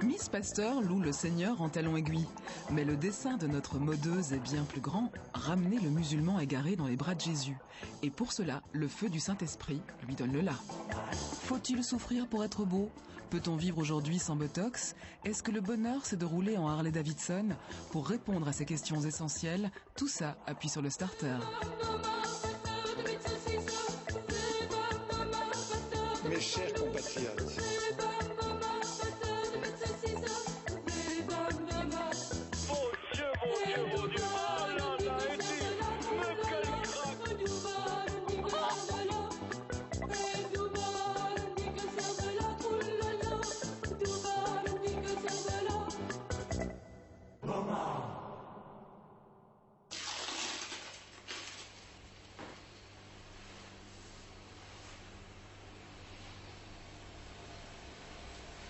Miss Pasteur loue le Seigneur en talons aiguilles. Mais le dessein de notre modeuse est bien plus grand, ramener le musulman égaré dans les bras de Jésus. Et pour cela, le feu du Saint-Esprit lui donne le là. Faut-il souffrir pour être beau? Peut-on vivre aujourd'hui sans Botox? Est-ce que le bonheur, c'est de rouler en Harley-Davidson? Pour répondre à ces questions essentielles, tout ça appuie sur le starter. Mes chers compatriotes,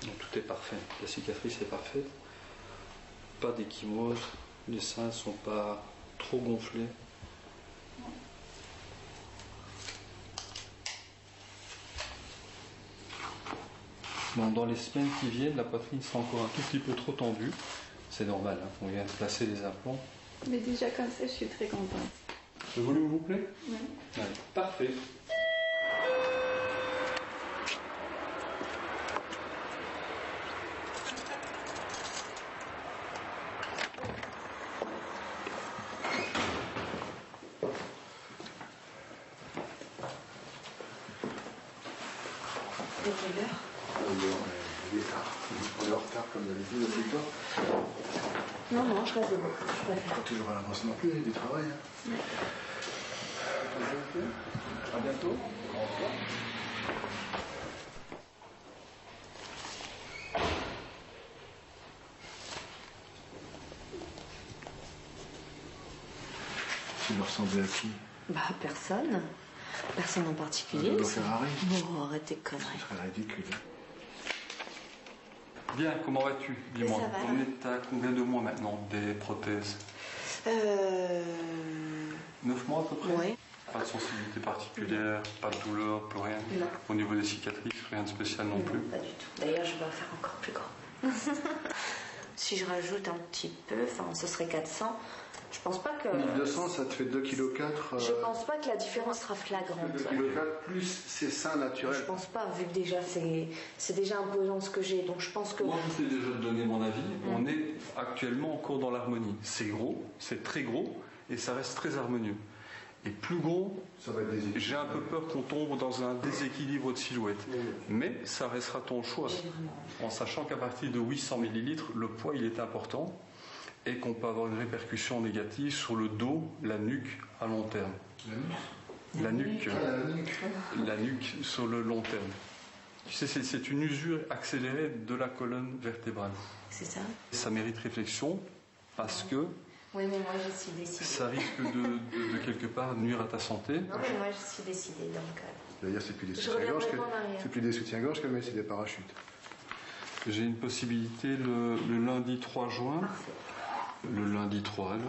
tout est parfait, la cicatrice est parfaite, pas d'échymose, les seins ne sont pas trop gonflés. Bon, dans les semaines qui viennent, la poitrine sera encore un tout petit peu trop tendue, c'est normal, hein, on vient de placer les implants. Mais déjà comme ça, je suis très contente. Le volume vous plaît? Oui. Ouais, parfait. Et quelle heure? il est tard. On est en retard comme d'habitude, c'est toi. Non, je reste debout. Je préfère. Pas toujours à l'avance non plus, il y a du travail. Hein. Ouais. À bientôt. Au revoir. Tu me ressemblais à qui? Bah, personne. Personne en particulier. Lolo Ferrari. Bon, arrêtez de conneries. Ce serait ridicule. Bien, comment vas-tu? Dis-moi, Ça va. on est à combien de mois maintenant des prothèses? 9 mois à peu près? Ouais. Pas de sensibilité particulière, pas de douleur, plus rien? Non. Au niveau des cicatrices, rien de spécial non plus? Pas du tout. D'ailleurs, je vais en faire encore plus grand. Si je rajoute un petit peu, enfin, ce serait 400. Je pense pas que... 1200, ça te fait 2,4 kg. Je pense pas que la différence sera flagrante. 2,4 kg plus ses seins naturels. Je pense pas, vu que déjà c'est déjà imposant ce que j'ai, donc je pense que... Moi, je t'ai déjà donné mon avis. On est actuellement encore dans l'harmonie. C'est gros, c'est très gros, et ça reste très harmonieux. Et plus gros, Ça va être déséquilibré. j'ai un peu peur qu'on tombe dans un déséquilibre de silhouette. Mais ça restera ton choix. En sachant qu'à partir de 800 ml, le poids il est important et qu'on peut avoir une répercussion négative sur le dos, la nuque à long terme. La nuque, la nuque sur le long terme. Tu sais, c'est une usure accélérée de la colonne vertébrale. C'est ça? Ça mérite réflexion parce que Oui, mais moi je suis décidée. ça risque de quelque part nuire à ta santé. Non, mais moi je suis décidée, donc... D'ailleurs, c'est plus des Je soutiens-gorge reviendrai pas en arrière. c'est plus des soutiens-gorge mais c'est des parachutes. J'ai une possibilité le lundi 3 juin. Le lundi 3, là.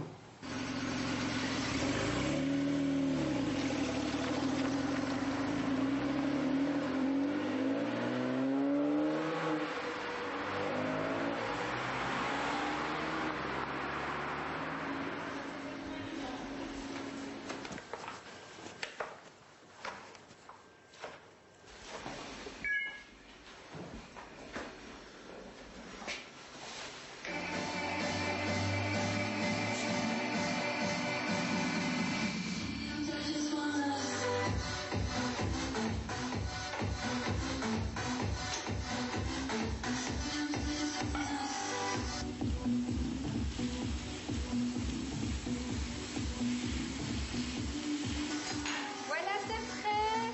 Voilà, c'est prêt.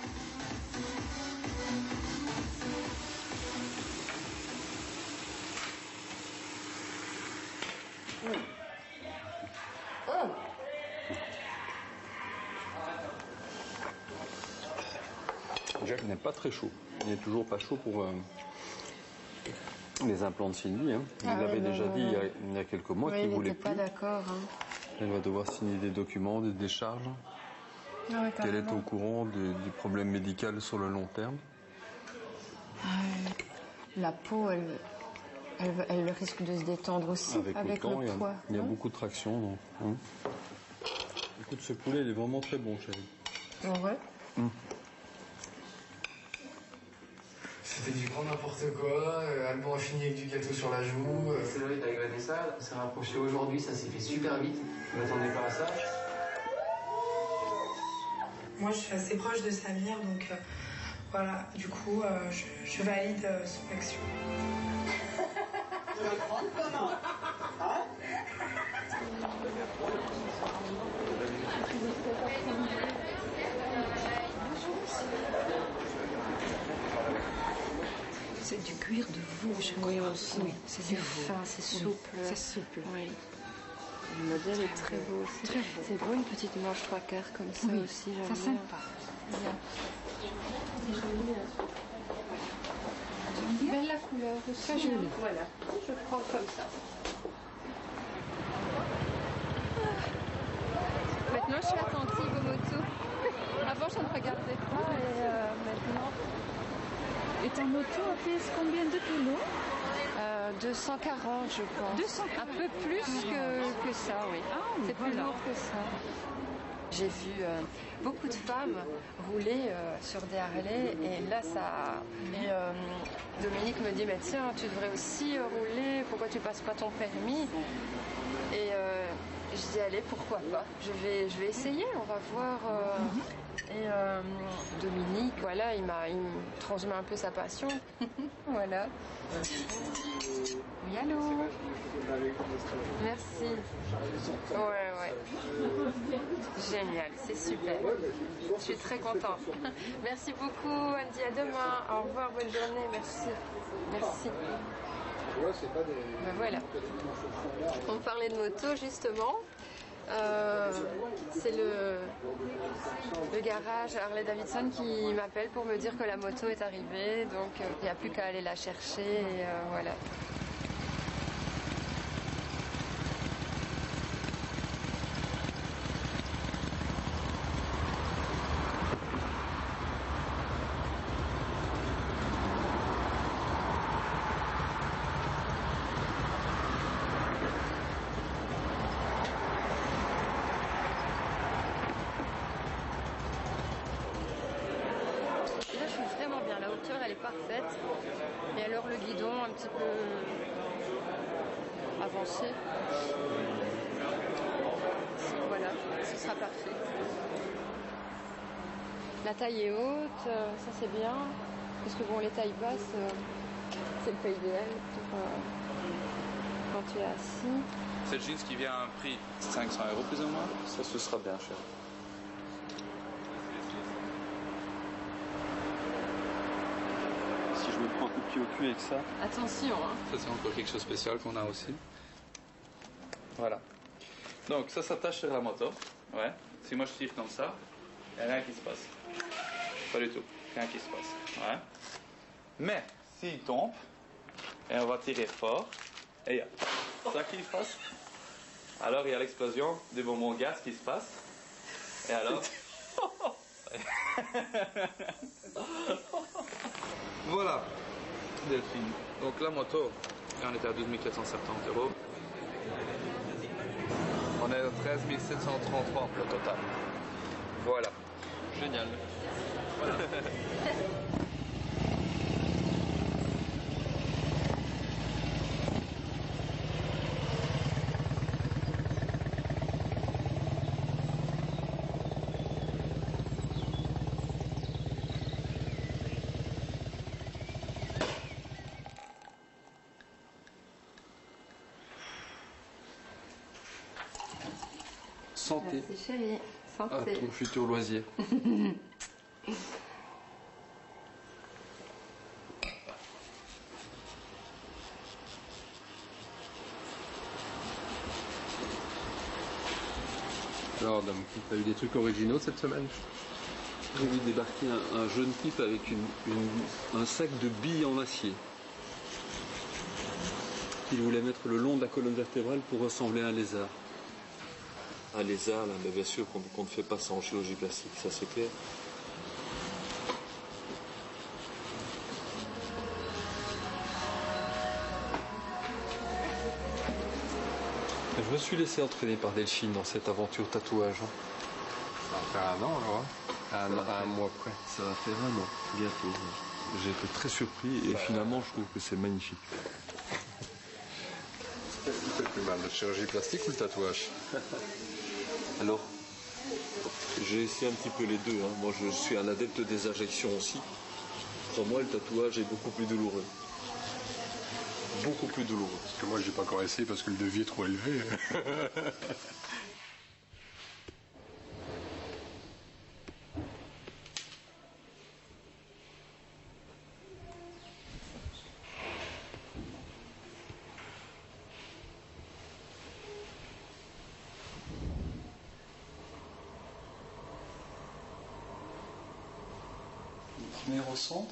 Jacques n'est pas très chaud. Il n'est toujours pas chaud pour les implants de Cindy. Hein. Il l'avait déjà dit il y a quelques mois qu'il voulait plus. pas d'accord. Hein. Elle va devoir signer des documents, des décharges. Ah ouais, qu'elle est au courant du problème médical sur le long terme. La peau, elle risque de se détendre aussi avec le temps, le poids. Il y a beaucoup de traction. Donc, hein. Écoute, ce poulet, il est vraiment très bon, chérie. Ouais. C'était du grand n'importe quoi. Alban a fini avec du gâteau sur la joue. Cédric a gagné ça, s'est rapproché aujourd'hui, ça s'est fait super vite. Je m'attendais pas à ça. Moi, je suis assez proche de Samir, donc voilà, du coup, je valide son action. C'est du cuir de veau, je crois. Oui, aussi. Oui, c'est fin, c'est souple. C'est souple. Oui. Le modèle est très beau aussi. Très beau. C'est beau, une petite manche 3/4 comme ça aussi. Ça sympa. Belle la couleur aussi. Très jolie. Voilà, je prends comme ça. Maintenant, je suis attentive aux motos. Avant, je ne regardais pas et maintenant... Et ta moto pèse combien de kilos? 240, je pense. 240. Un peu plus que ça, oui. C'est plus lourd que ça. J'ai vu beaucoup de femmes rouler sur des Harley et là ça... Et Dominique me dit, mais tiens, tu devrais aussi rouler, pourquoi tu passes pas ton permis? Et je dis, allez, pourquoi pas? Je vais essayer, on va voir. Et Dominique, voilà, il me transmet un peu sa passion. Voilà. Oui, allô? Merci. Ouais. Génial, c'est super. Je suis très contente. Merci beaucoup, Andy, à demain. Au revoir, bonne journée, merci. Merci. Ben voilà. On parlait de moto, justement. C'est le garage Harley Davidson qui m'appelle pour me dire que la moto est arrivée, donc il n'y a plus qu'à aller la chercher et voilà. Elle est parfaite. Et alors le guidon un petit peu avancé. Voilà, ce sera parfait. La taille est haute, ça c'est bien. Parce que bon, les tailles basses, c'est le pas idéal pour quand tu es assis. Cette jeans qui vient à un prix de 500 € plus ou moins, ça ce sera bien cher. Je me prends un coup de pied au cul avec ça. Attention, hein. Ça c'est encore quelque chose de spécial qu'on a aussi. Voilà. Donc ça s'attache sur la moto. Ouais. Si moi je tire comme ça, il n'y a rien qui se passe. Pas du tout. Rien qui se passe. Ouais. Mais s'il tombe, et on va tirer fort, et il y a ça qui se passe. Alors il y a l'explosion du bonbon gaz qui se passe. Et alors... Voilà, Delphine. Donc la moto, on était à 12 470 €. On est à 13 733 le total. Voilà. Génial. Santé. Merci chérie. Santé. À ton futur loisir. Alors, Dom, tu as eu des trucs originaux cette semaine? J'ai vu débarquer un jeune type avec un sac de billes en acier qu'il voulait mettre le long de la colonne vertébrale pour ressembler à un lézard. un lézard, là, mais bien sûr qu'on ne fait pas ça en chirurgie plastique, ça c'est clair. Je me suis laissé entraîner par Delphine dans cette aventure tatouage. Ça va faire un an alors, hein, un mois près. Ça va faire un an, bientôt. J'ai été très surpris et finalement je trouve que c'est magnifique. Qu'est-ce qui fait le plus mal, la chirurgie plastique ou le tatouage? Alors, j'ai essayé un petit peu les deux. Moi je suis un adepte des injections aussi. Pour moi le tatouage est beaucoup plus douloureux. Beaucoup plus douloureux. Parce que moi, je n'ai pas encore essayé parce que le devis est trop élevé. Premier au centre.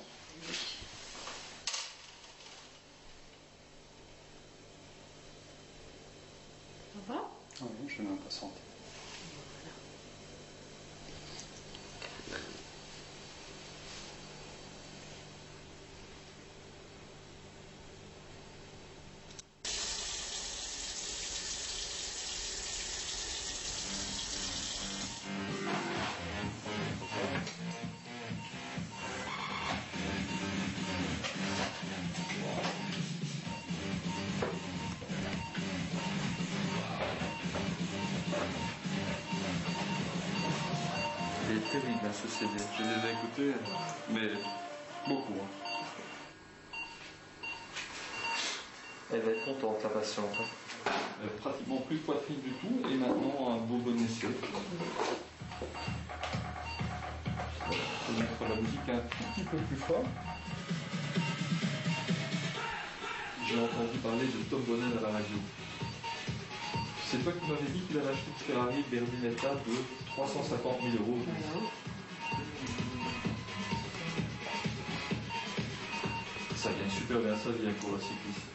Ça va? Oui, je n'ai même pas senti. Il est terrible ce CD, je l'ai déjà écouté, mais beaucoup. Elle va être contente, la patiente. Pratiquement plus de poitrine du tout, et maintenant un beau bon essai. Je vais mettre la musique un tout petit peu plus fort. J'ai entendu parler de Tom Bonnell à la radio. C'est toi qui m'avais dit qu'il avait acheté une Ferrari Berlinetta de 350 000 €. Ça gagne super bien sa vie pour la cycliste.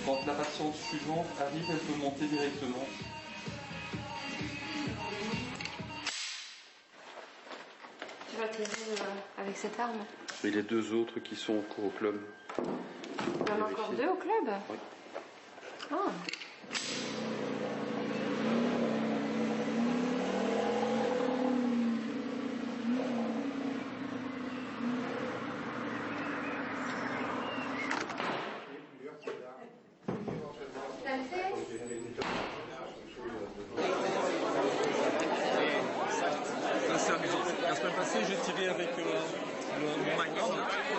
Quand la patiente suivante arrive, elle peut monter directement. Tu vas t'aider avec cette arme? Et les deux autres qui sont au cours au club. Il y en a encore deux au club? Oui. Ah. C'est amusant. La semaine passée, j'ai tiré avec mon Magnum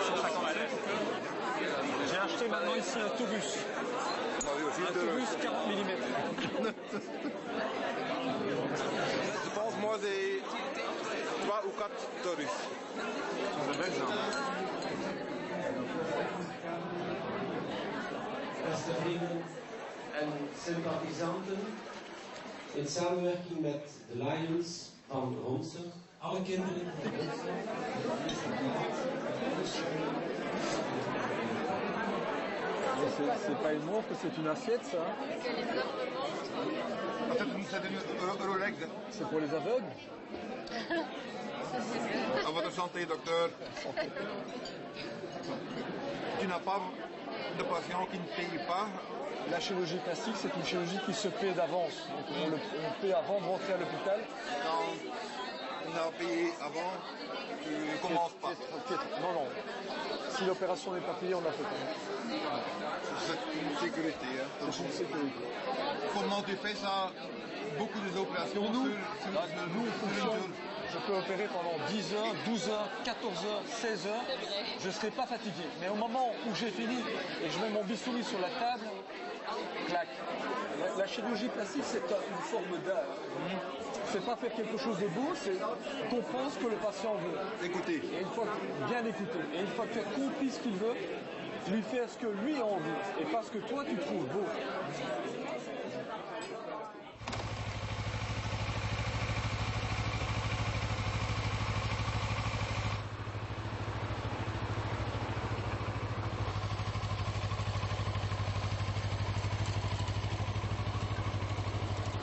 157. J'ai acheté maintenant ici un Taurus. Un Taurus 40 mm. Je pense moi j'ai 3 ou 4 Taurus. C'est belge, hein. Beste vrienden en sympathisanten, in samenwerking met de Lions van Ronse, alle kinderen. C'est pas une montre, c'est une assiette, ça. C'est une Rolex. C'est pour les aveugles. À votre santé, docteur. Tu n'as pas de patient qui ne paye pas. La chirurgie plastique, c'est une chirurgie qui se paie d'avance. Donc on paie avant de rentrer à l'hôpital. Non, on a payé avant, tu ne commences pas. Non, non. Si l'opération n'est pas payée, on la fait pas. C'est une sécurité. Hein. C'est une sécurité. Comment tu fais ça? Beaucoup d'opérations Nous, sur on fonctionne. Je peux opérer pendant 10 heures, 12 heures, 14 heures, 16 heures. Je ne serai pas fatigué. Mais au moment où j'ai fini et je mets mon bistouri sur la table, clac. La chirurgie plastique, c'est une forme d'art. C'est pas faire quelque chose de beau, c'est comprendre ce que le patient veut. Écoutez. Et une fois bien écouter. Et une fois que tu as compris ce qu'il veut, lui faire ce que lui a envie. Et pas ce que toi tu trouves beau.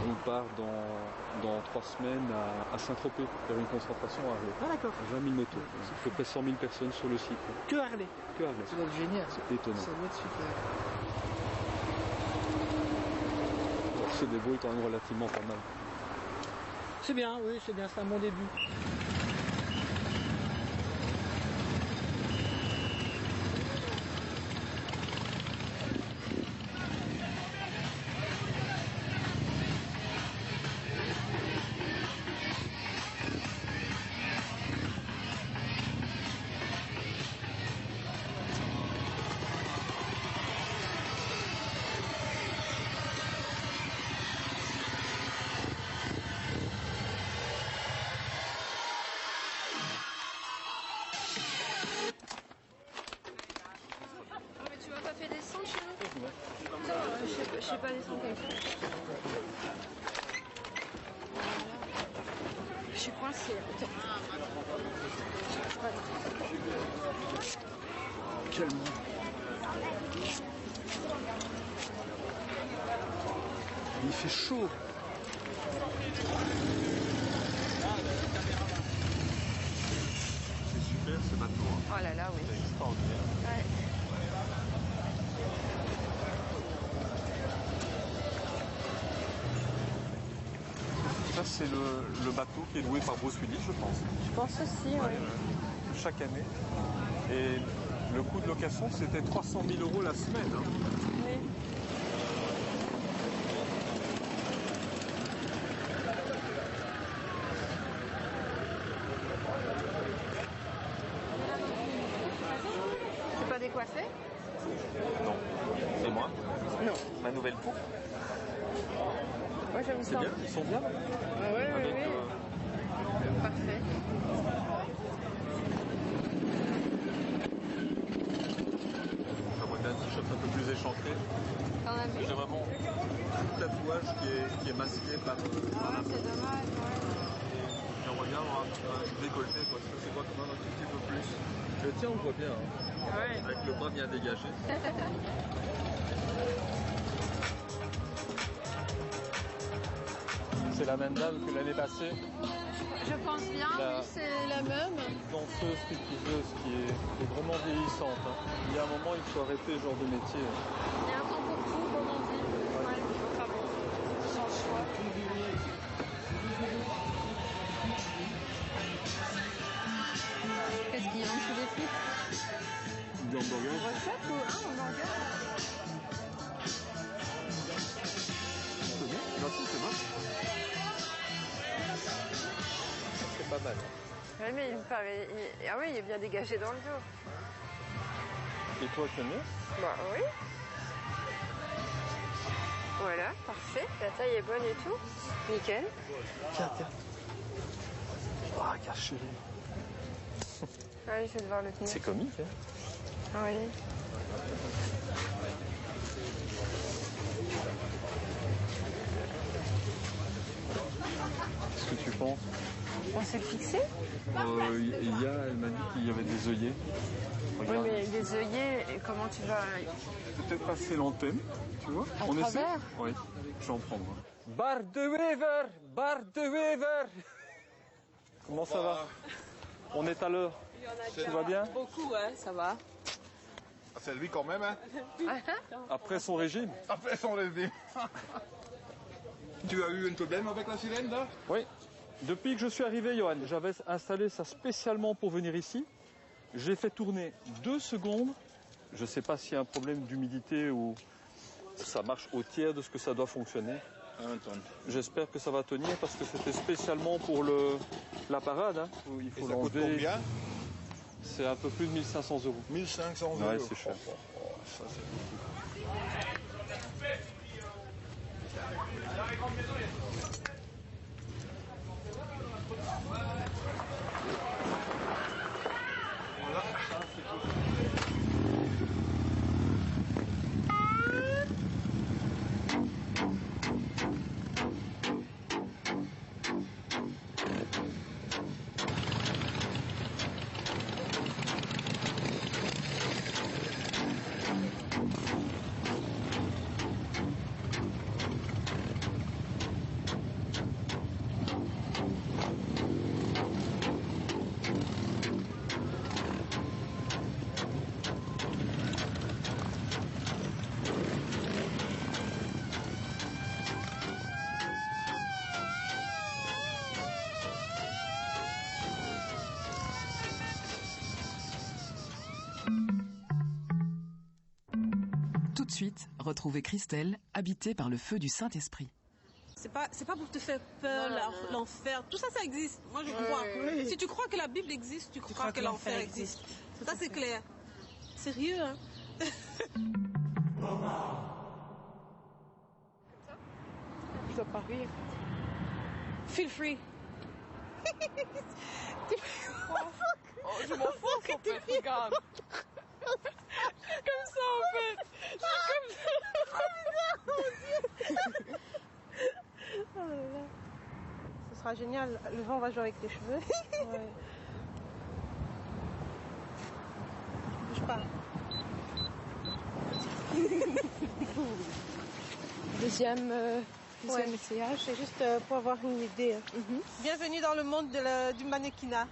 On part dans 3 semaines à Saint-Tropez, faire une concentration à Harley. Ah d'accord. 20 000 motos. C'est à peu près 100 000 personnes sur le site. Que Harley. Que Harley. Ça doit être génial. C'est étonnant. Ça doit être super. On se débrouille quand même relativement pas mal. C'est bien, oui, c'est bien, c'est un bon début. Je sais pas descendre comme ça. Je suis coincée. Quel monde. Il fait chaud. C'est super ce bateau. Oh là là, oui. C'est extraordinaire. Ouais. Ça, c'est le bateau qui est loué par Bruce Willis, je pense. Je pense aussi, oui. Chaque année. Et le coût de location, c'était 300 000 € la semaine. Hein. Oui. C'est pas décoiffé? Non. Et moi? Non. Ma nouvelle coupe? Moi j'aime ça. C'est bien, ils sont bien. Ah ouais, avec, oui. Parfait. J'aimerais bien un t-shirt un peu plus échancré. T'en as vu? J'ai vraiment tout le tatouage qui est masqué par la peau. C'est dommage, ouais. J'aimerais bien avoir un décolleté, quoi, parce que c'est voit quand même un tout petit peu plus. Le tien, on le voit bien, hein. Ouais. Avec le bras bien dégagé. C'est la même dame que l'année passée. Je pense bien, oui, c'est la même. Danseuse, stripteaseuse qui est vraiment vieillissante. Hein. Il y a un moment, il faut arrêter ce genre de métier. Il y a un temps pour tout, comme on dit. Ouais, enfin bon, sans choix. Qu'est-ce qu'il y a en dessous des frites? Du hamburger. Recette ou un hamburger? C'est bien, merci, c'est moche. C'est pas mal. Oui, mais ah oui, il est bien dégagé dans le dos. Et toi, tu aimes bien? Bah oui. Voilà, parfait. La taille est bonne et tout. Nickel. Tiens, tiens. Ah, caché. Ah oui, je vais devoir le tenir. C'est comique, hein? Oui. Qu'est-ce que tu penses? On sait le fixer? Elle m'a dit qu'il y avait des œillets. Regarde. Oui, mais les œillets, comment tu vas... Peut-être passer l'antenne, tu vois? En travers? Oui, je vais en prendre. Bar de Wever, bar de Wever. Comment ça va? On est à l'heure. Tout va bien? Beaucoup, ouais, ça va. Ah, c'est lui quand même, hein? Après son régime? Après son régime. Tu as eu un problème avec la sirène, là? Oui. Depuis que je suis arrivé, Johan, j'avais installé ça spécialement pour venir ici. J'ai fait tourner 2 secondes. Je ne sais pas s'il y a un problème d'humidité ou ça marche au tiers de ce que ça doit fonctionner. J'espère que ça va tenir parce que c'était spécialement pour la parade. Hein, où il faut ça coûte l'enlever. combien? C'est un peu plus de 1500 €. 1500 €. Ouais, c'est cher. Ça, c'est beaucoup. de suite, retrouvez Christelle, habitée par le feu du Saint-Esprit. C'est pas pour te faire peur, l'enfer. Tout ça, ça existe. Moi, je crois. Oui. Si tu crois que la Bible existe, tu crois que l'enfer existe. Ça, c'est clair. Sérieux, hein? Je dois pas rire. Feel free. Oh, je m'en fous, en fait, regarde. Comme ça, en fait. Je suis comme ça. Oh là là. Ce sera génial. Le vent va jouer avec tes cheveux. Ouais. Bouge pas. Deuxième essayage. C'est juste pour avoir une idée. Bienvenue dans le monde du mannequinat.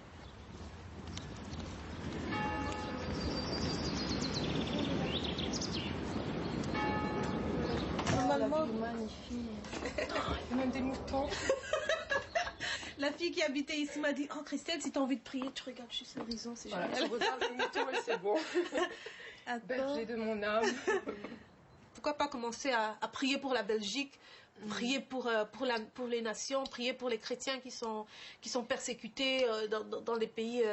Normalement, magnifique. Il y a même des moutons. La fille qui habitait ici m'a dit: oh Christelle, si tu as envie de prier, tu regardes juste l'horizon, c'est génial. Je regarde les moutons et c'est bon. Berger de mon âme. Pourquoi pas commencer à prier pour la Belgique, prier pour les nations, prier pour les chrétiens qui sont persécutés dans les pays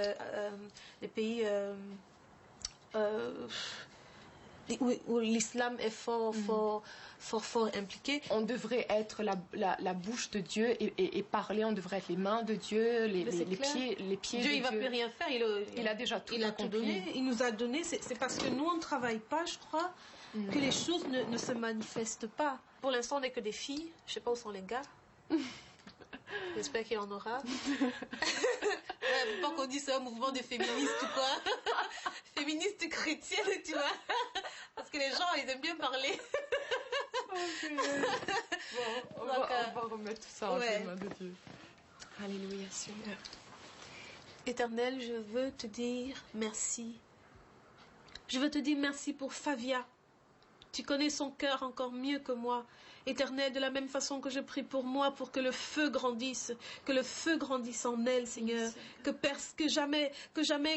où l'islam est fort impliqué. On devrait être la bouche de Dieu et parler, on devrait être les mains de Dieu, les pieds Dieu, de Dieu. Il va plus rien faire, il a déjà tout donné. Il nous a donné, c'est parce que nous on ne travaille pas, je crois, que les choses ne se manifestent pas. Pour l'instant, on n'est que des filles, je ne sais pas où sont les gars. J'espère qu'il y en aura. Pas qu'on dise c'est un mouvement de féministes ou quoi. Féministes chrétiennes, tu vois. Parce que les gens, ils aiment bien parler. On va remettre tout ça en les mains de Dieu. Alléluia, Seigneur. Éternel, je veux te dire merci. Je veux te dire merci pour Favia. Tu connais son cœur encore mieux que moi. Éternel, de la même façon que je prie pour moi, pour que le feu grandisse en elle, Seigneur. Que jamais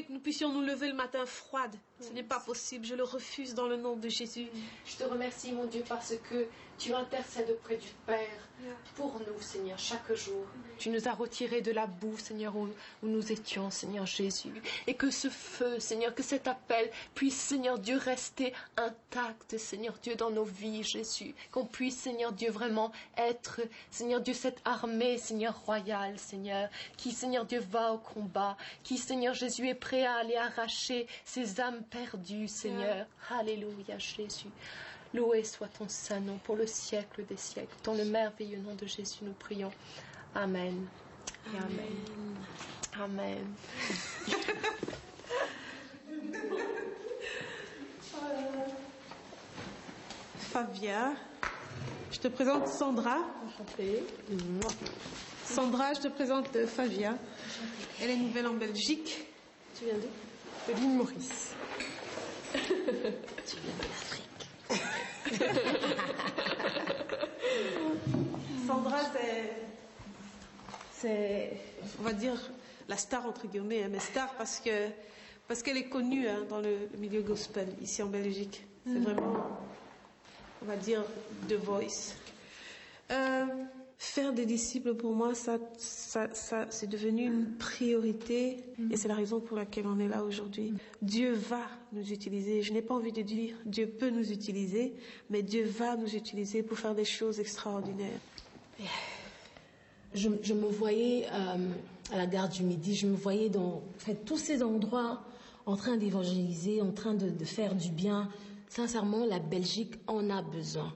nous puissions nous lever le matin froide. Ce n'est pas possible, je le refuse dans le nom de Jésus. Je te remercie, mon Dieu, parce que tu intercèdes auprès du Père pour nous, Seigneur, chaque jour. Tu nous as retirés de la boue, Seigneur, où nous étions, Seigneur Jésus. Et que ce feu, Seigneur, que cet appel puisse, Seigneur Dieu, rester intact, Seigneur Dieu, dans nos vies, Jésus. Qu'on puisse, Seigneur Dieu, vraiment être, Seigneur Dieu, cette armée, Seigneur, royale, Seigneur, qui, Seigneur Dieu, va au combat, qui, Seigneur Jésus, est prêt à aller arracher ces âmes perdues, Seigneur. Alléluia, Jésus. Loué soit ton saint nom pour le siècle des siècles. Dans le merveilleux nom de Jésus, nous prions. Amen. Et amen. Amen. Favia. Je te présente Sandra. Enchantée. Sandra, je te présente Favia. Elle est nouvelle en Belgique. Tu viens d'où? De l'île Maurice. Tu viens de l'Afrique. Sandra, c'est, on va dire, la star entre guillemets, mais star parce qu'elle est connue dans le milieu gospel ici en Belgique. C'est vraiment, on va dire, The Voice. Faire des disciples, pour moi, ça c'est devenu une priorité et c'est la raison pour laquelle on est là aujourd'hui. Dieu va nous utiliser. Je n'ai pas envie de dire Dieu peut nous utiliser, mais Dieu va nous utiliser pour faire des choses extraordinaires. Je me voyais à la gare du Midi, je me voyais dans tous ces endroits en train d'évangéliser, en train de faire du bien. Sincèrement, la Belgique en a besoin.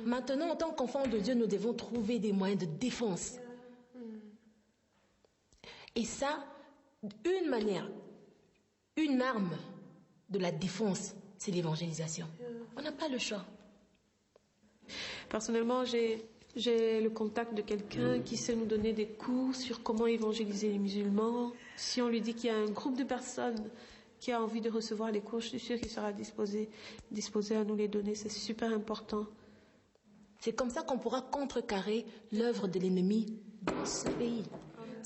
Maintenant, en tant qu'enfants de Dieu, nous devons trouver des moyens de défense. Et ça, une manière, une arme de la défense, c'est l'évangélisation. On n'a pas le choix. Personnellement, j'ai le contact de quelqu'un qui sait nous donner des cours sur comment évangéliser les musulmans. Si on lui dit qu'il y a un groupe de personnes qui a envie de recevoir les cours, je suis sûre qu'il sera disposé à nous les donner. C'est super important. C'est comme ça qu'on pourra contrecarrer l'œuvre de l'ennemi dans ce pays.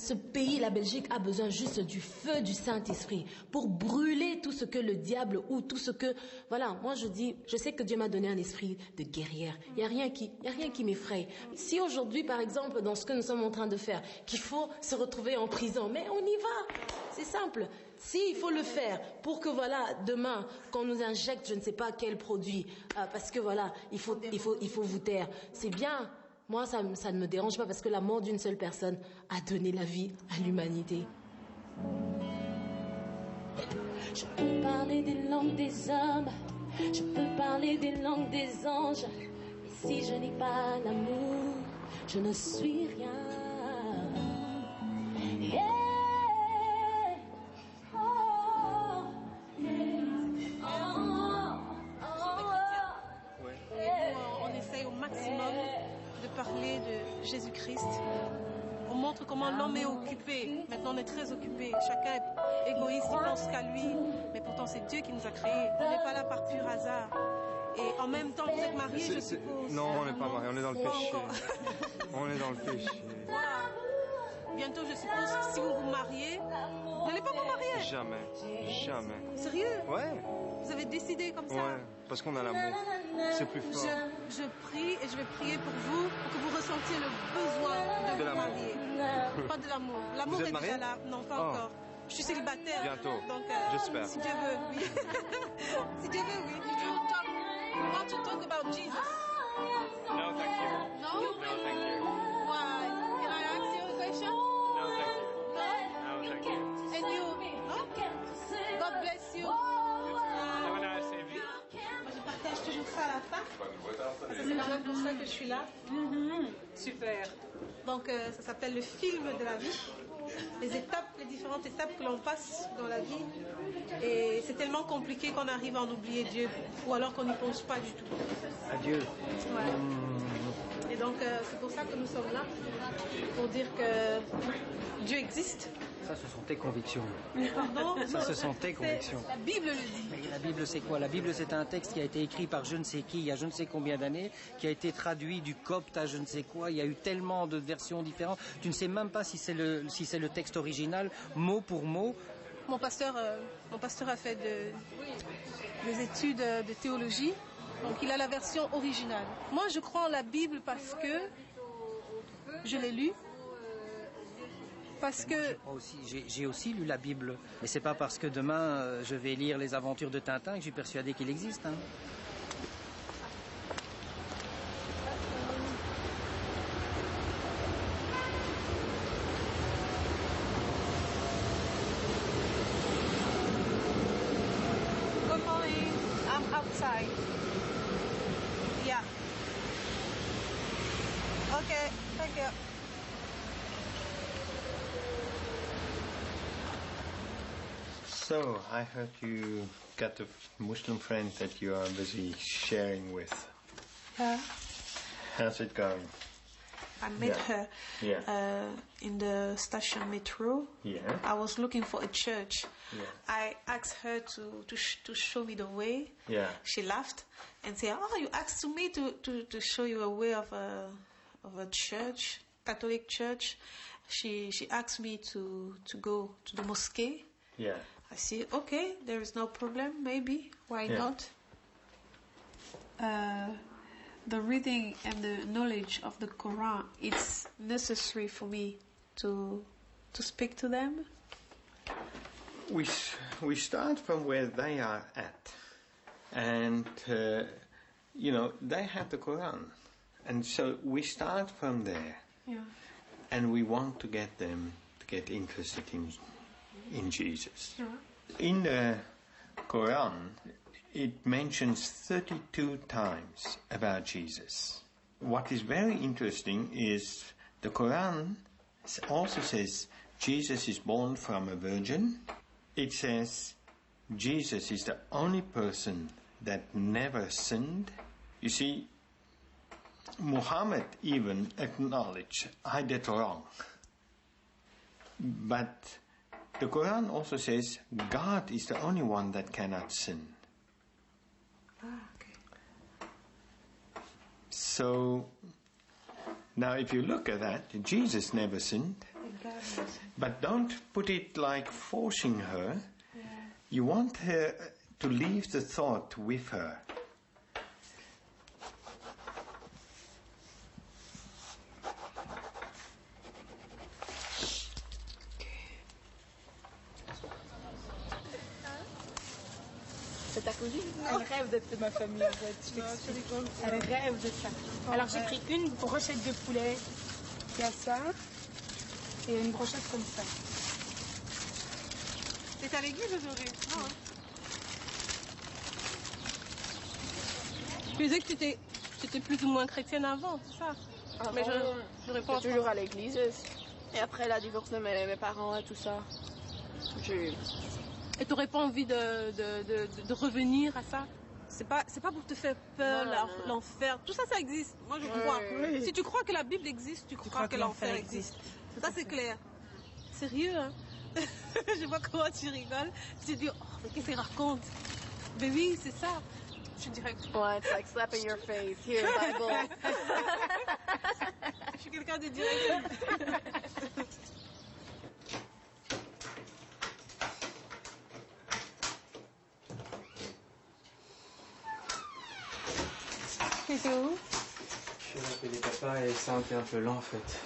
ce pays, la Belgique, a besoin juste du feu du Saint-Esprit pour brûler tout ce que le diable ou tout ce que... Voilà, moi je dis, je sais que Dieu m'a donné un esprit de guerrière. Il n'y a rien qui m'effraie. Si aujourd'hui, par exemple, dans ce que nous sommes en train de faire, qu'il faut se retrouver en prison, mais on y va. C'est simple. Si, il faut le faire pour que, voilà, demain, qu'on nous injecte je ne sais pas quel produit, parce que, voilà, il faut vous taire. C'est bien. Moi, ça ne me dérange pas parce que la mort d'une seule personne a donné la vie à l'humanité. Je peux parler des langues des hommes, je peux parler des langues des anges, mais si je n'ai pas l'amour, je ne suis rien. Yeah. Oh. Yeah. On essaye au maximum de parler de Jésus-Christ. On montre comment l'homme est occupé. Maintenant, on est très occupé. Chacun est égoïste, il pense qu'à lui. Mais pourtant, c'est Dieu qui nous a créés. On n'est pas là par pur hasard. Et en même temps, vous êtes mariés, je suppose. Non, on n'est pas mariés, on est dans le péché. On est dans le péché. Voilà. Bientôt, je suppose, si vous vous mariez, vous n'allez pas vous marier. Jamais. Sérieux? Ouais. Vous avez décidé comme ça? Ouais, parce qu'on a l'amour. C'est plus fort. Je prie et je vais prier pour vous, pour que vous ressentiez le besoin de vous marier. Pas de l'amour. L'amour est déjà là. Non, pas encore. Je suis célibataire. Bientôt. Donc, j'espère. Si Dieu veut, oui. Si Dieu veut, oui. You want to talk about Jesus? No, thank you. No? No, thank you. Why? Can I ask you a question? No, thank you. No, thank you. And you? No? God bless you. Have a nice evening. Moi, je partage toujours ça à la fin. C'est quand même pour ça que je suis là. Super. Donc, ça s'appelle le film de la vie. Les différentes étapes que l'on passe dans la vie. Et c'est tellement compliqué qu'on arrive à en oublier Dieu. Ou alors qu'on n'y pense pas du tout. Adieu. Ouais. Et donc, c'est pour ça que nous sommes là. Pour dire que Dieu existe. Ça, ce sont tes convictions. Pardon? Ça, ce sont tes convictions. La Bible le dit. Mais la Bible, c'est quoi? La Bible, c'est un texte qui a été écrit par je ne sais qui, il y a je ne sais combien d'années, qui a été traduit du copte à je ne sais quoi. Il y a eu tellement de versions différentes. Tu ne sais même pas si c'est le texte original, mot pour mot. Mon pasteur a fait des études de théologie. Donc, il a la version originale. Moi, je crois en la Bible parce que je l'ai lue. Parce que... J'ai aussi lu la Bible, mais c'est pas parce que demain je vais lire les aventures de Tintin que je suis persuadé qu'il existe. Hein. Good morning. I'm outside. Yeah. Okay, thank you. So, I heard you got a Muslim friend that you are busy sharing with. Yeah. How's it going? I met her in the station metro. Yeah. I was looking for a church. Yeah. I asked her to show me the way. Yeah. She laughed and said, "Oh, you asked me to show you a way of a church, Catholic church." She asked me to go to the mosque. Yeah. I said, "Okay, there is no problem. Maybe why not?" The reading and the knowledge of the Quran, it's necessary for me to speak to them. We start from where they are at, and they have the Quran, and so we start from there, and we want to get them to get interested in Jesus. In the Quran, it mentions 32 times about Jesus. What is very interesting is the Quran also says Jesus is born from a virgin. It says Jesus is the only person that never sinned. You see, Muhammad even acknowledged, I did wrong. But the Quran also says God is the only one that cannot sin. So, now if you look at that, Jesus never sinned. But don't put it like forcing her. You want her to leave the thought with her. C'est ta cousine? Elle rêve d'être de ma famille en fait. Je t'explique. Elle rêve de ça. Alors j'ai pris une brochette de poulet. Il y a ça. Et une brochette comme ça. C'est à l'église aujourd'hui? Non, hein. Tu disais que tu étais plus ou moins chrétienne avant, c'est ça? Avant, mais je réponds toujours à l'église. Et après la divorce de mes parents et tout ça. Et tu n'aurais pas envie de revenir à ça? C'est pas pour te faire peur, l'enfer. Tout ça, ça existe. Moi, je crois. Oui. Si tu crois que la Bible existe, tu crois que l'enfer existe. Ça, c'est clair. Sérieux, hein? Je vois comment tu rigoles. Tu te dis, oh, mais qu'est-ce qu'il raconte? Mais oui, c'est ça. Je suis direct. Ouais, it's like slapping your face. Here, Bible. Je suis quelqu'un de direct. C'est où? Je suis là avec les papas et ça a été un peu lent en fait.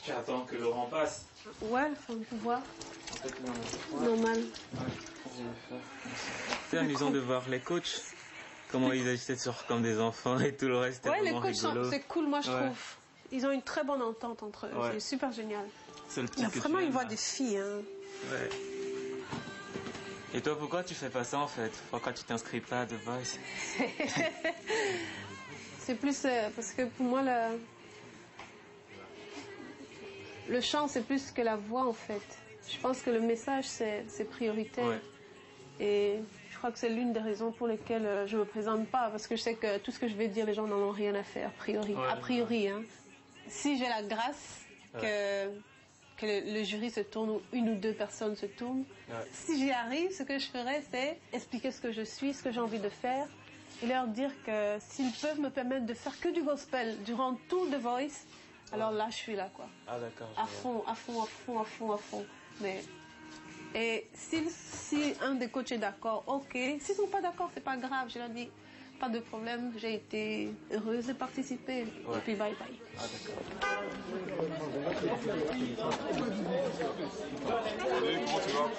J'attends que Laurent passe. Ouais, il faut pouvoir. En fait, Normal. C'est amusant de voir les coachs, comment ils agitaient sur comme des enfants et tout le reste. Ouais, les vraiment coachs, rigolo. c'est cool, moi je Ouais. trouve. Ils ont une très bonne entente entre eux. Ouais. C'est super génial. C'est le Il y a petit que vraiment tu une voix aimes, de fille. Hein. Ouais. Et toi, pourquoi tu fais pas ça en fait? Pourquoi tu t'inscris pas à The Voice? C'est plus parce que pour moi, le chant, c'est plus que la voix en fait. Je pense que le message, c'est prioritaire. Ouais. Et je crois que c'est l'une des raisons pour lesquelles je me présente pas. Parce que je sais que tout ce que je vais dire, les gens n'en ont rien à faire, a priori. Hein. Si j'ai la grâce que le jury se tourne, ou une ou deux personnes se tournent, si j'y arrive, ce que je ferais, c'est expliquer ce que je suis, ce que j'ai envie de faire, et leur dire que s'ils peuvent me permettre de faire que du gospel durant tout The Voice, alors là, je suis là, quoi. Ah d'accord. À fond. Mais et si un des coachs est d'accord, ok. S'ils sont pas d'accord, c'est pas grave. Je leur dis, pas de problème. J'ai été heureuse de participer. Et puis bye bye. Ah d'accord. Comment tu vas?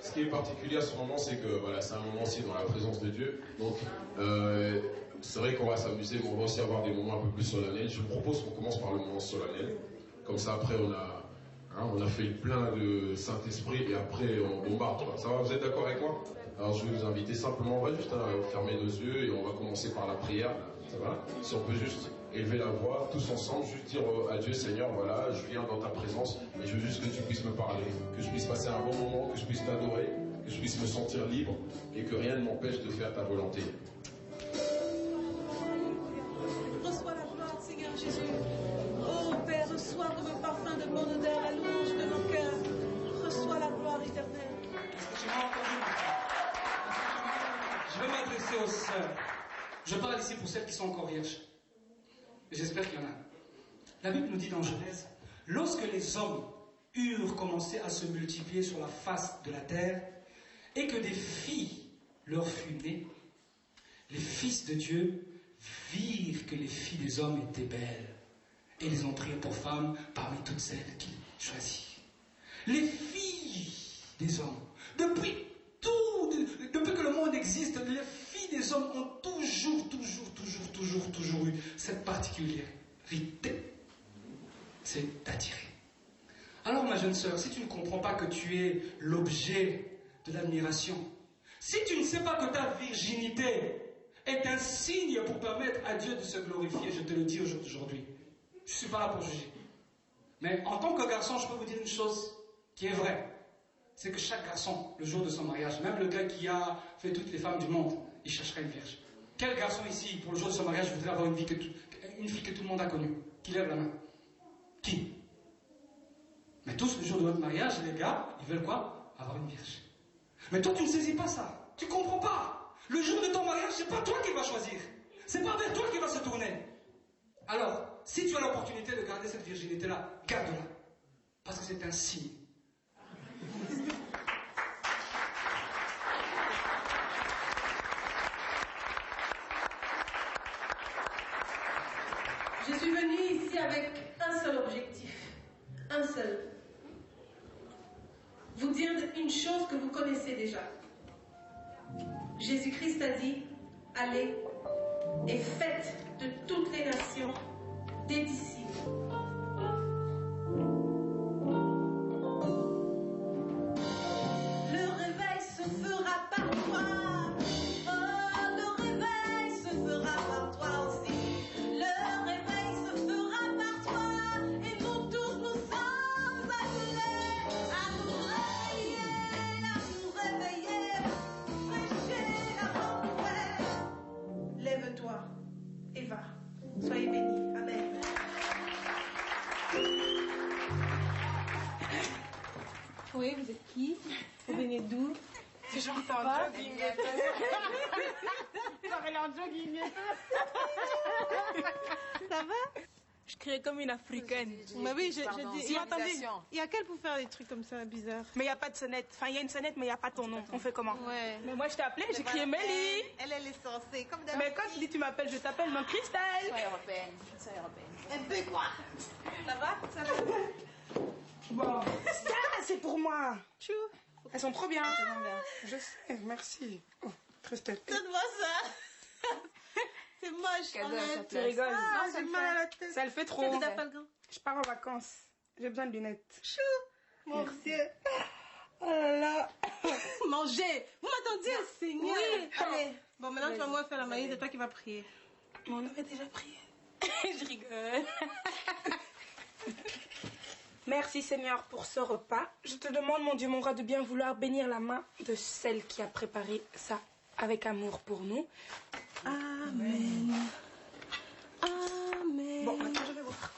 Ce qui est particulier à ce moment, c'est que voilà, c'est un moment aussi dans la présence de Dieu. Donc, c'est vrai qu'on va s'amuser, mais on va aussi avoir des moments un peu plus solennels. Je vous propose qu'on commence par le moment solennel. Comme ça, après, on a fait le plein de Saint-Esprit et après, on bombarde. Quoi. Ça va, vous êtes d'accord avec moi? Alors, je vais vous inviter simplement, on va juste fermer nos yeux et on va commencer par la prière. Ça va? Si on peut juste élever la voix, tous ensemble, juste dire à Dieu, Seigneur, voilà, je viens dans ta présence et je veux juste que tu puisses me parler, que je puisse passer un bon moment, que je puisse t'adorer, que je puisse me sentir libre et que rien ne m'empêche de faire ta volonté. Reçois la gloire, Seigneur Jésus. Oh Père, reçois comme un parfum de bonne odeur la louange de nos cœurs. Reçois la gloire éternelle. Je vais m'adresser aux sœurs. Je parle ici pour celles qui sont encore vierges. J'espère qu'il y en a. La Bible nous dit dans Genèse, lorsque les hommes eurent commencé à se multiplier sur la face de la terre et que des filles leur furent nées, les fils de Dieu virent que les filles des hommes étaient belles et les ont prises pour femmes parmi toutes celles qu'ils choisirent. Les filles des hommes, depuis que le monde existe, les filles des hommes ont toujours eu cette particularité, c'est d'attirer. Alors ma jeune sœur, si tu ne comprends pas que tu es l'objet de l'admiration, si tu ne sais pas que ta virginité est un signe pour permettre à Dieu de se glorifier, je te le dis aujourd'hui, je ne suis pas là pour juger. Mais en tant que garçon, je peux vous dire une chose qui est vraie. C'est que chaque garçon, le jour de son mariage, même le gars qui a fait toutes les femmes du monde, il cherchera une vierge. Quel garçon ici, pour le jour de son mariage, voudrait avoir une fille que tout le monde a connue? Qui lève la main? Qui? Mais tous, le jour de votre mariage, les gars, ils veulent quoi? Avoir une vierge. Mais toi, tu ne saisis pas ça. Tu ne comprends pas. Le jour de ton mariage, c'est pas toi qui vas choisir. C'est pas vers toi qui va se tourner. Alors, si tu as l'opportunité de garder cette virginité-là, garde-la. Parce que c'est un signe. Je suis venue ici avec un seul objectif. Un seul. Vous dire une chose que vous connaissez déjà. Jésus-Christ a dit, allez et faites de toutes les nations des disciples. Le réveil se fera par toi. Oh, le réveil se fera par toi aussi. Le réveil se fera par toi. Et nous tous, nous sommes appelés à nous réveiller, prêcher la bonne nouvelle. Lève-toi et va. Soyez bénis. Amen. Oui, vous êtes qui? Vous venez d'où? C'est genre en jogging. Genre elle est en jogging. Ça va? Je criais comme une africaine. Mais oui, je dis. Attendez, il y a qu'elle pour faire des trucs comme ça bizarres. Mais il n'y a pas de sonnette. Enfin, il y a une sonnette, mais il n'y a pas ton nom. On fait comment? Ouais. Mais moi, je t'ai appelé, j'ai crié Mélie. Elle est censée, comme d'habitude. Mais quand tu dis tu m'appelles, je t'appelle non Christelle. Sois européenne. Sois européenne. Un peu quoi? Ça va? Ça va? Bon. Ça, c'est pour moi. Chou. Elles sont trop bien. Je sais, merci. Oh, Christelle. Donne-moi ça. C'est moche. Tu rigoles. Ah, j'ai mal à la tête. Ça le fait trop. Je pars en vacances. J'ai besoin de lunettes. Chou. Mon Dieu. Oh là là. Mangez. Vous m'attendiez, Seigneur. Oui. Allez. Bon, maintenant, tu vas moi faire la maïs, c'est toi qui vas prier. Mais on avait déjà prié. Je rigole. Merci Seigneur pour ce repas. Je te demande, mon Dieu, mon roi, de bien vouloir bénir la main de celle qui a préparé ça avec amour pour nous. Amen. Amen. Bon, maintenant je vais voir.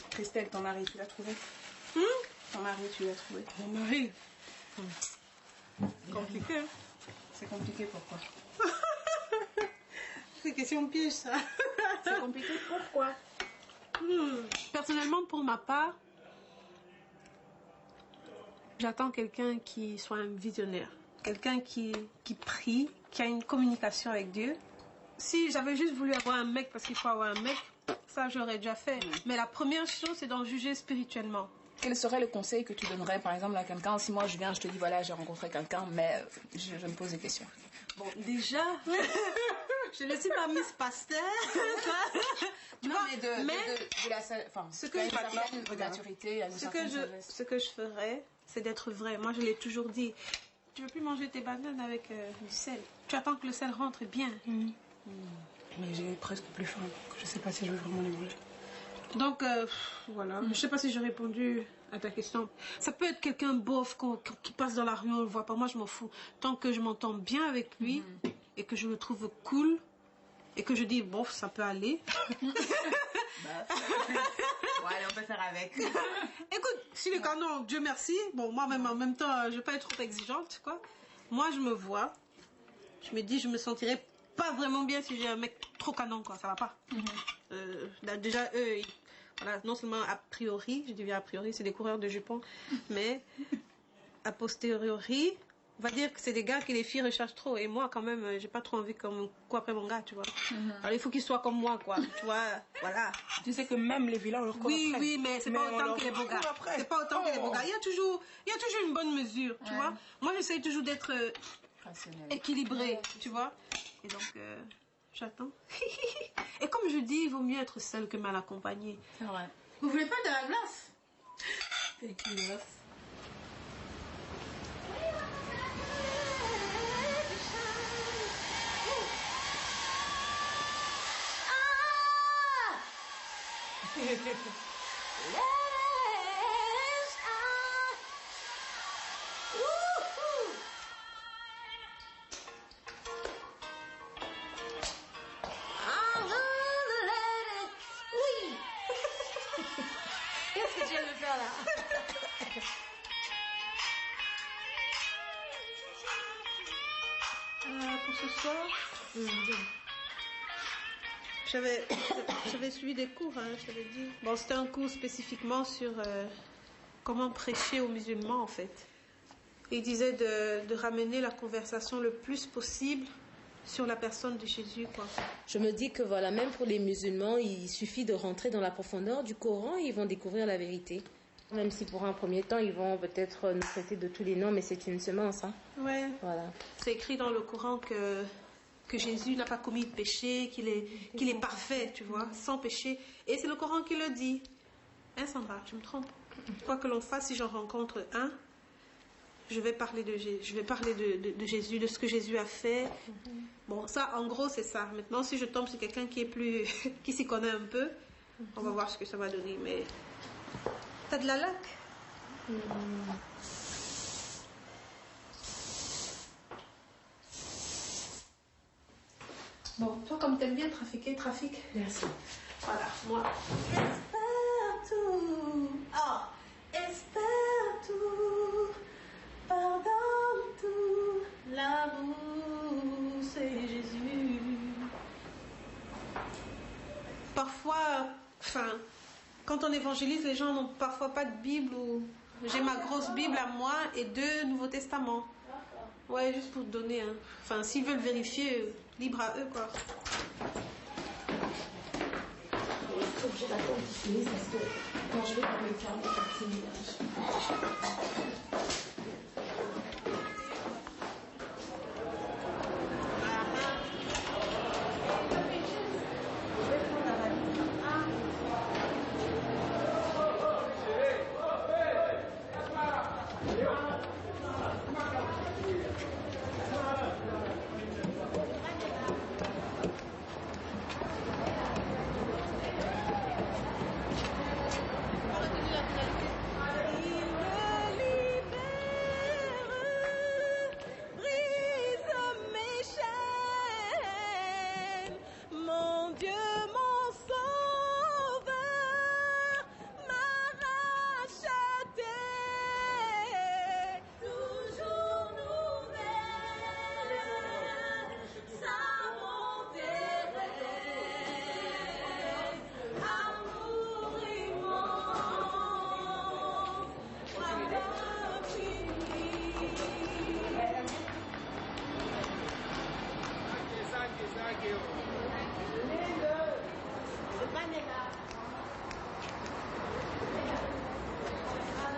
Christelle, ton mari, tu l'as trouvé? Ton mari, tu l'as trouvé? Mon mari. Compliqué, hein? C'est compliqué, pourquoi? C'est question piège, ça. C'est compliqué, pourquoi? Personnellement, pour ma part, j'attends quelqu'un qui soit un visionnaire. Quelqu'un qui prie, qui a une communication avec Dieu. Si j'avais juste voulu avoir un mec parce qu'il faut avoir un mec, ça j'aurais déjà fait. Mais la première chose, c'est d'en juger spirituellement. Quel serait le conseil que tu donnerais, par exemple, à quelqu'un? Si moi je viens, je te dis, voilà, j'ai rencontré quelqu'un, mais je me pose des questions. Bon, déjà, je ne suis pas Miss Pasteur. Non, mais de la enfin, ce que je maturité, ce que je ferais, c'est d'être vrai. Moi, je l'ai toujours dit. Tu veux plus manger tes bananes avec du sel. Tu attends que le sel rentre bien. Mais j'ai presque plus faim. Je sais pas si je veux vraiment les manger. Donc, voilà. Je sais pas si j'ai répondu à ta question. Ça peut être quelqu'un beauf qui passe dans la rue, on le voit pas. Moi, je m'en fous. Tant que je m'entends bien avec lui et que je le trouve cool et que je dis, bon, ça peut aller. Ouais, on peut faire avec. Écoute, si le canon, Dieu merci. Bon, moi-même, en même temps, je vais pas être trop exigeante, quoi. Moi, je me vois. Je me dis, je me sentirais pas vraiment bien si j'ai un mec trop canon, quoi. Ça va pas. Déjà, eux, voilà, non seulement a priori, je dis bien a priori, c'est des coureurs de jupons, mais a posteriori, on va dire que c'est des gars que les filles recherchent trop. Et moi, quand même, j'ai pas trop envie qu'on court après mon gars, tu vois. Alors, il faut qu'il soit comme moi, quoi. Tu vois, voilà. Tu sais que même les vilains, on leur court après. Oui, mais c'est pas autant que les beaux gars. C'est pas autant que les beaux gars. Il y a toujours une bonne mesure, tu vois. Moi, j'essaye toujours d'être équilibrée, tu vois. Et donc, j'attends. Et comme je dis, il vaut mieux être seul que mal accompagné. C'est vrai. Vous voulez pas de la glace? Et qui glace? Qu'est-ce que tu viens de faire là? Pour ce soir, J'avais suivi des cours, hein, je t'avais dit. Bon, c'était un cours spécifiquement sur comment prêcher aux musulmans, en fait. Il disait de ramener la conversation le plus possible sur la personne de Jésus, quoi. Je me dis que voilà, même pour les musulmans, il suffit de rentrer dans la profondeur du Coran et ils vont découvrir la vérité. Même si pour un premier temps, ils vont peut-être nous traiter de tous les noms, mais c'est une semence. Hein. Ouais. Voilà. C'est écrit dans le Coran que Jésus n'a pas commis de péché, qu'il est parfait, tu vois, sans péché. Et c'est le Coran qui le dit. Hein, Sandra, je me trompe. Quoi que l'on fasse, si j'en rencontre un, je vais parler de Jésus, de ce que Jésus a fait. Bon, ça, en gros, c'est ça. Maintenant, si je tombe sur quelqu'un qui s'y connaît un peu, on va voir ce que ça va donner. Mais t'as de la laque. Bon, toi, comme t'aimes bien trafiquer, trafique. Merci. Voilà, moi. Espère tout. Ah, espère tout. Pardonne tout. L'amour, c'est Jésus. Parfois, quand on évangélise, les gens n'ont parfois pas de Bible ou j'ai ma grosse Bible à moi et 2 Nouveaux Testaments. Ouais, juste pour te donner. Hein. S'ils veulent vérifier, libre à eux, quoi. Il faut que je l'attende parce que quand je vais dans mes fermes, c'est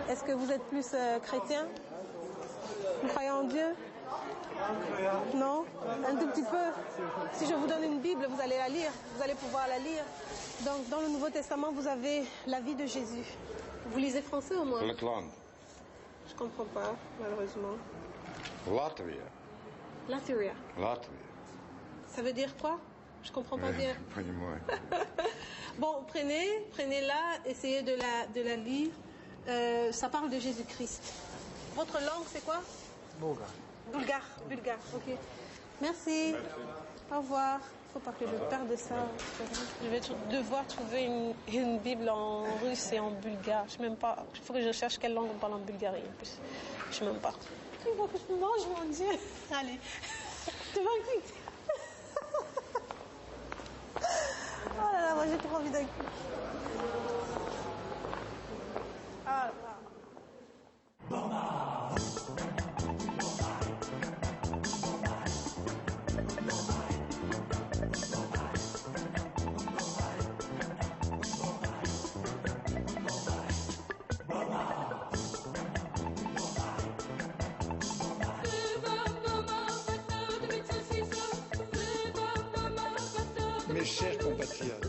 Est-ce que vous êtes plus chrétien? Vous croyez en Dieu? Non? Un tout petit peu. Si je vous donne une Bible, vous allez la lire. Vous allez pouvoir la lire. Donc, dans le Nouveau Testament, vous avez la vie de Jésus. Vous lisez français au moins? Letland. Je comprends pas, malheureusement. Latvia. Latvia. Latvia. Ça veut dire quoi? Je comprends pas bien. Bon, prenez-la, essayez de la lire. Ça parle de Jésus-Christ. Votre langue, c'est quoi? Bulgare, ok. Merci. Au revoir. Il ne faut pas que je perde ça. Je vais devoir trouver une Bible en russe et en bulgare. Je sais même pas. Il faut que je cherche quelle langue on parle en Bulgarie en plus. Je sais même pas. Il faut que je mange, mon Dieu. Allez. Tu vas quitter. Oh là là, moi j'ai trop envie d'un coup. Ah là. Mes chers compatriotes,